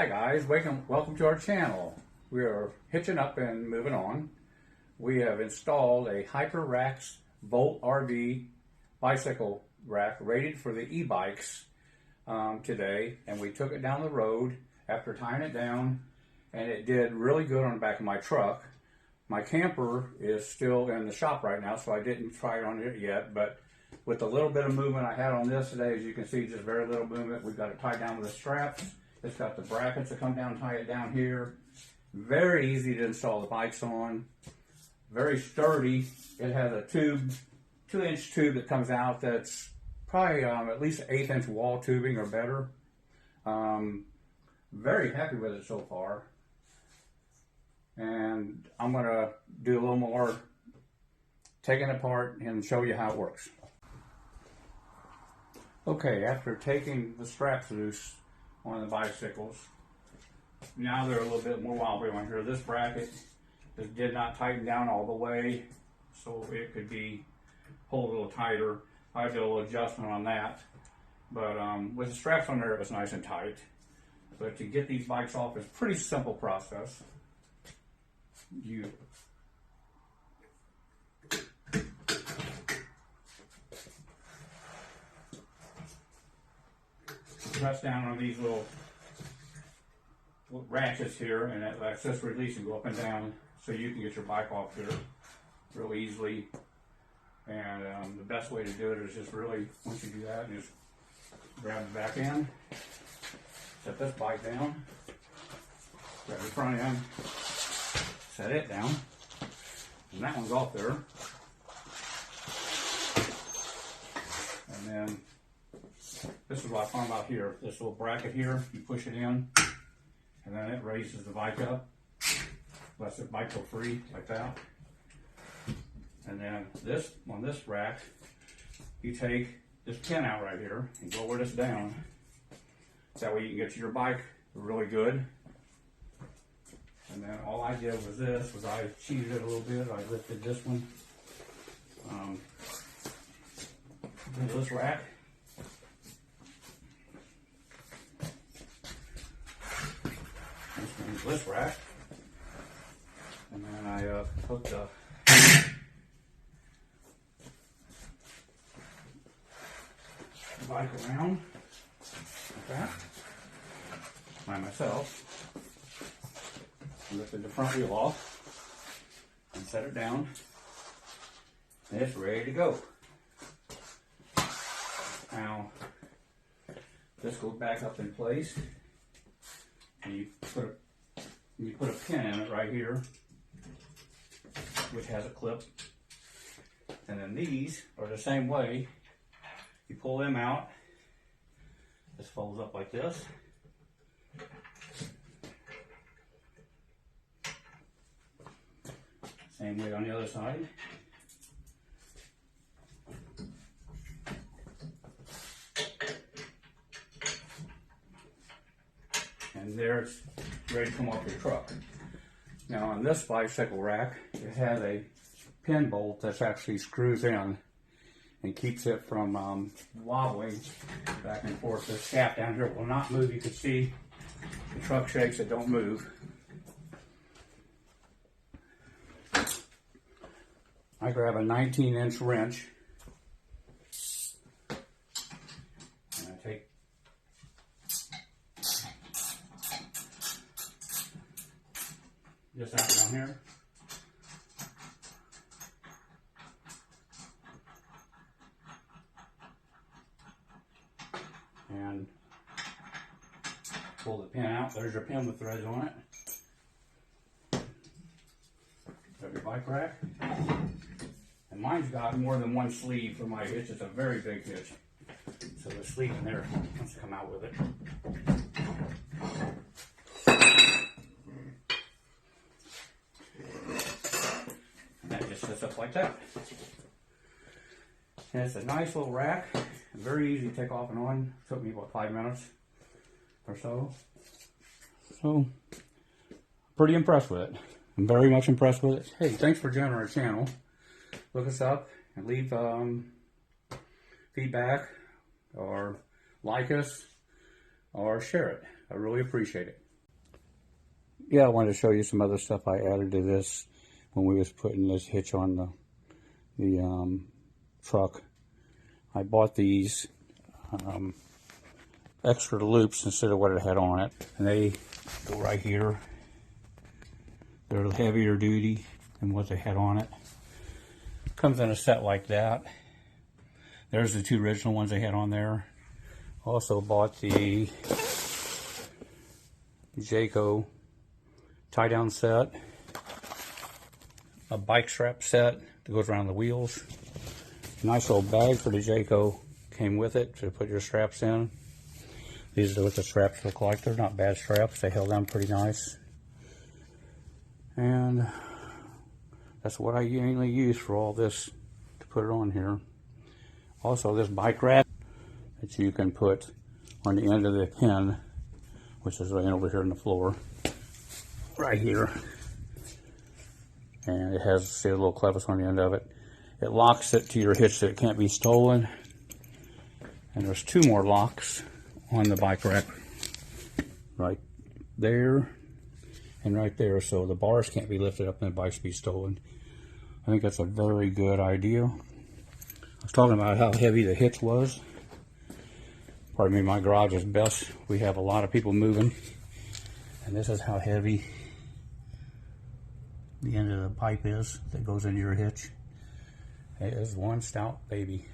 Hi guys, welcome to our channel. We are hitching up and moving on. We have installed a HYPERAX Volt RV bicycle rack rated for the e-bikes today, and we took it down the road after tying it down, and it did really good on the back of my truck. My camper is still in the shop right now, so I didn't try it on it yet, but with the little bit of movement I had on this today, as you can see, just very little movement. We've got it tied down with the straps. It's got the brackets that come down, tie it down here. Very easy to install the bikes on. Very sturdy. It has a tube, 2-inch tube that comes out that's probably at least 1/8 inch wall tubing or better. Very happy with it so far. And I'm gonna do a little more taking it apart and show you how it works. Okay, after taking the straps loose on the bicycles, now they're a little bit more wobbly on here. This bracket just did not tighten down all the way, so it could be pulled a little tighter. I did a little adjustment on that, but with the straps on there, it was nice and tight. But to get these bikes off is a pretty simple process. You press down on these little ratchets here, and that lets this release and go up and down, so you can get your bike off here real easily. And the best way to do it is just really, once you do that, just grab the back end, set this bike down, grab the front end, set it down, and that one's off there. And then this is what I found about here. This little bracket here, you push it in, and then it raises the bike up, lets the bike go free like that. And then this, on this rack, you take this pin out right here and lower this down. That way you can get to your bike really good. And then all I did was this, was I cheated it a little bit. I lifted this one into this rack. This rack, and then I hooked the bike around like that by myself. I lifted the front wheel off and set it down, and it's ready to go. Now this goes back up in place, and you put a pin in it right here, which has a clip. And then these are the same way. You pull them out. This folds up like this. Same way on the other side. And there it's ready to come off your truck. Now on this bicycle rack, it has a pin bolt that actually screws in and keeps it from wobbling back and forth. The shaft down here will not move. You can see the truck shakes, it don't move. I grab a 19-inch wrench, and I take this out down here. And pull the pin out. There's your pin with threads on it. Grab your bike rack. And mine's got more than one sleeve for my hitch. It's a very big hitch. So the sleeve in there wants to come out with it. Sits up like that. And it's a nice little rack, very easy to take off and on. It took me about 5 minutes or so. So, pretty impressed with it. I'm very much impressed with it. Hey, thanks for joining our channel. Look us up and leave feedback, or like us, or share it. I really appreciate it. yeah, I wanted to show you some other stuff I added to this when we was putting this hitch on the truck. I bought these extra loops instead of what it had on it, and they go right here. They're heavier duty than what they had on it. Comes in a set like that. There's the two original ones they had on there. Also bought the Jacko tie down set, a bike strap set that goes around the wheels. Nice little bag for the Jacko came with it to put your straps in. These are what the straps look like. They're not bad straps. They held down pretty nice. And that's what I mainly use for all this to put it on here. Also this bike rack that you can put on the end of the pin, which is laying over here on the floor, right here. And it has, see, a little clevis on the end of it. It locks it to your hitch so it can't be stolen. And there's two more locks on the bike rack, right there and right there, so the bars can't be lifted up and the bikes be stolen. I think that's a very good idea. I was talking about how heavy the hitch was. Pardon me, my garage is best. We have a lot of people moving, and this is how heavy the end of the pipe is that goes into your hitch. It is one stout baby.